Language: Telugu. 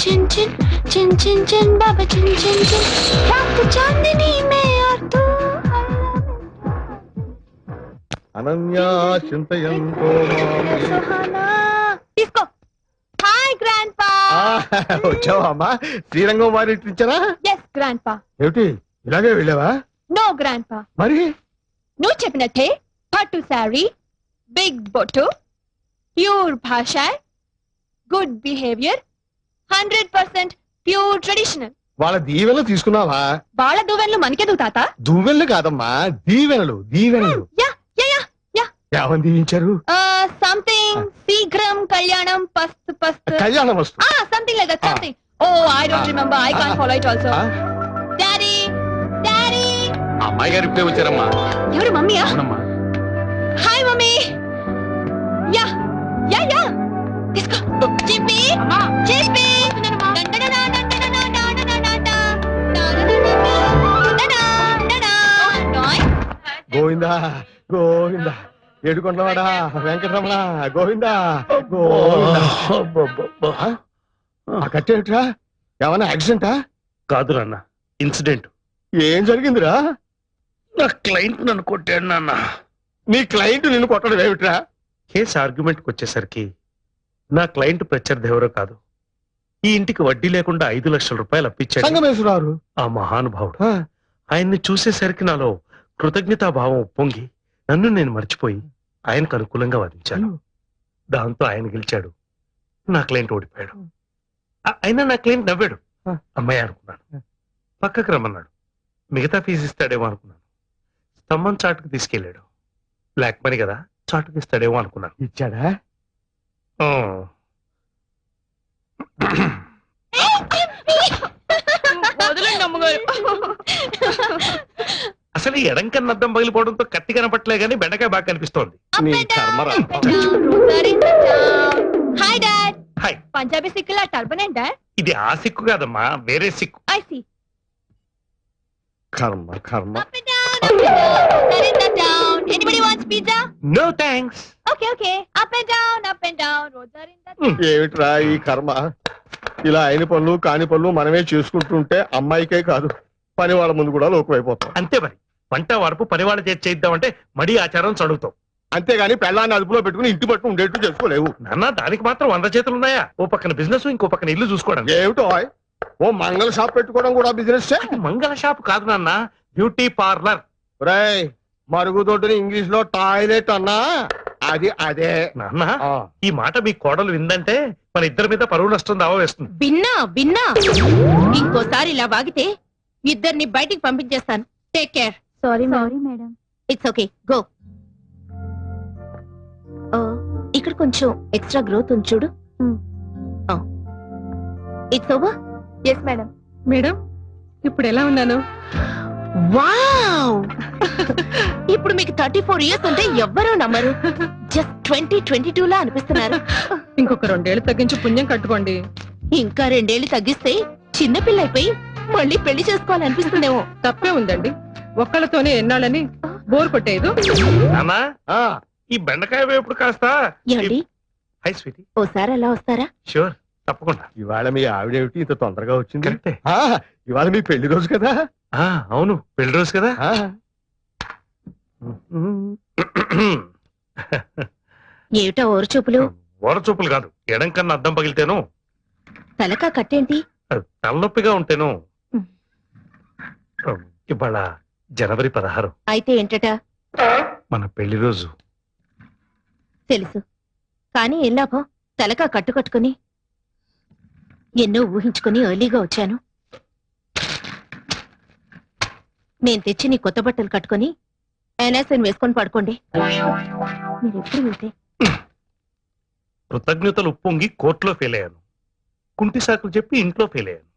चिन चिन चिन चिन चिन बाबा चिन चिन चिन रात चांदनी में और तू అనన్యా చింతయంతో सुहाना इसको हाय ग्रैंडपा వచ్చావా అమ్మా శ్రీరంగం వారి ఇచ్చారా yes grandpa ఏమిటి ఇలాగే వెళ్ళావా no grandpa మరి నువ్వు చెప్పినట్టే పట్టు సారీ బిగ్ బొట్టు ప్యూర్ భాష గుడ్ బిహేవియర్ 100% ప్యూర్ ట్రెడిషనల్ వాళ్ళ దీవెనలు తీసుకున్నావా వాళ్ళ దువ్వెనలు మనకెందుకు తాత దువ్వెనలు కాదమ్మా దీవెనలు దీవెనలు యా యా యా యా ఏమని దీవించారు సంథింగ్ శీఘ్రం కళ్యాణం పస్తు పస్తు కళ్యాణం వస్తు something like that something oh I don't remember I can't follow it also daddy daddy అమ్మాయి గారు ఇప్పుడే వచ్చారమ్మా. ఎవరు మమ్మీయా అవునమ్మా. Hi mummy yeah yeah yeah తీసుకో చిప్పి చిప్పి గోవిందా గోవిందా ఏడుకొండవాడా వెంకటరమణ గోవిందా గోవిందా ఆ కట్టేమిట్రా ఏమన్నా యాక్సిడెంటా కాదు నాన్న, ఇన్సిడెంట్. ఏం జరిగిందిరా నా క్లయింట్ నన్ను కొట్టాడు నాన్న. నీ క్లయింట్ నిన్ను కొట్టడం ఏమిట్రా కేసు ఆర్గ్యుమెంట్కి వచ్చేసరికి నా క్లయింట్ ప్రత్యర్థి ఎవరో కాదు, ఈ ఇంటికి వడ్డీ లేకుండా 5 లక్షల రూపాయలు అప్పించాడు సంగమేశ్వరారు ఆ మహానుభావుడు. ఆయన్ని చూసేసరికి నాలో కృతజ్ఞతాభావం ఉప్పొంగి నన్ను నేను మర్చిపోయి ఆయనకు అనుకూలంగా వాదించాను. దాంతో ఆయన గెలిచాడు, నా క్లయింట్ ఓడిపోయాడు. అయినా నా క్లయింట్ నవ్వాడు. అమ్మాయి అనుకున్నాను. పక్కకు రమ్మన్నాడు. మిగతా ఫీజు ఇస్తాడేమో అనుకున్నాను. స్తంభం చాటుకు తీసుకెళ్ళాడు. బ్లాక్ మనీ కదా, చాటుకు ఇస్తాడేమో అనుకున్నాను. ఇచ్చాడా అసలు ఈ ఎడంకన్న అద్దం పగిలిపోవడంతో కత్తి కనపట్లే గానీ బెండకాయ బాగా కనిపిస్తోంది. నీ కర్మరా హాయ్ డాడ్ హాయ్. పంజాబీ సిక్కులా టర్బన్ ఏంటా ఇది ఆ సిక్కు కాదమ్మా, వేరే సిక్కు. ఐ సీ కర్మ కర్మ up and down Narita down anybody wants pizza no thanks. okay up and down roads are in the ఏమిట్రా ఈ కర్మ ఇలా అయిన పనులు కాని పనులు మనమే చేసుకుంటుంటే అమ్మాయికే కాదు పని వాళ్ళ ముందు కూడా లోకమైపోతాం. అంతే మరి, వంట వరపు పనివాళ్ళ చేసి చేద్దామంటే మడి ఆచారం చదువుతాం. అంతేగాని పెళ్ళాన్ని అదుపులో పెట్టుకుని ఇంటి పట్టు ఉండేట్టు చేసుకోలేవు. నాన్న దానికి మాత్రం 100 చేతులు ఉన్నాయా? ఓ పక్కన బిజినెస్, ఇంకో పక్కన ఇల్లు చూసుకోవడం. ఏమిటో ఓ మంగళ షాప్ పెట్టుకోవడం కూడా బిజినెస్. మంగళ షాప్ కాదు నాన్న, బ్యూటీ పార్లర్. రేయ్ మరుగుదొడ్డుని ఇంగ్లీష్ లో టాయిలెట్ అన్నా అది అదే. నాన్న ఈ మాట మీ కోడలు విందంటే మన ఇద్దరి మీద పరువు నష్టం దావా వేస్తుంది. విన్నా ఇంకోసారి ఇలా వాగితే ఇద్దరిని బయటికి పంపించేస్తాను. Take care. sorry madam it's okay, go. ఇక్కడ కొంచెం ఎక్స్ట్రా గ్రోత్ ఉంది చూడు. It's over. yes madam madam ఇప్పుడు ఎలా ఉన్నాను? వావ్ ఇప్పుడు మీకు 34 ఇయర్స్ ఉంటే ఎవ్వరూ నమ్మరు. జస్ట్ 2022 లా అనిపిస్తున్నారు. ఇంకొక 2 ఏళ్ళు తగ్గించి పుణ్యం కట్టుకోండి. ఇంకా 2 ఏళ్ళు తగ్గిస్తే చిన్నపిల్ల అయిపోయి మళ్ళీ పెళ్లి చేసుకోవాలనిపిస్తుందేమో. తప్పే ఉందండి, ఒక్కళ్ళతోనే ఎన్నాళ్ళని బోర్ కొట్టేదు. నాన్నా ఈ బెండకాయ వేపుడు కాస్త. ఏమండి హై స్వీటీ, ఓసారి అలా వస్తారా? షూర్, తప్పకుండా. ఇవాళ మీ ఆవిడేమిటి ఇంత తొందరగా వచ్చింది? కరెక్టే. ఇవాళ మీ పెళ్లి రోజు కదా? అవును, పెళ్లి రోజు కదా. ఏమిటా ఓరు చూపులు? ఓరచూపులు కాదు, ఎడం కన్నా అద్దం పగిలితేను, తలకా కట్టేంటి? తలనొప్పిగా ఉంటేను. ఇవాళ జనవరి 16. అయితే ఏంటట? మన పెళ్లి రోజు. తెలుసు, కానీ ఏం లాభం? తలకా కట్టుకట్టుకుని ఎన్నో ఊహించుకుని ఎర్లీగా వచ్చాను. నేను తెచ్చి నీ కొత్త బట్టలు కట్టుకుని ఎనాసన్ వేసుకొని పడుకోండి. మీరు ఎప్పుడు వెళ్తే కృతజ్ఞతలు ఉప్పొంగి కోర్టులో ఫెయిల్ అయ్యాను. కుంటి సాకులు చెప్పి ఇంట్లో ఫెయిల్ అయ్యాను.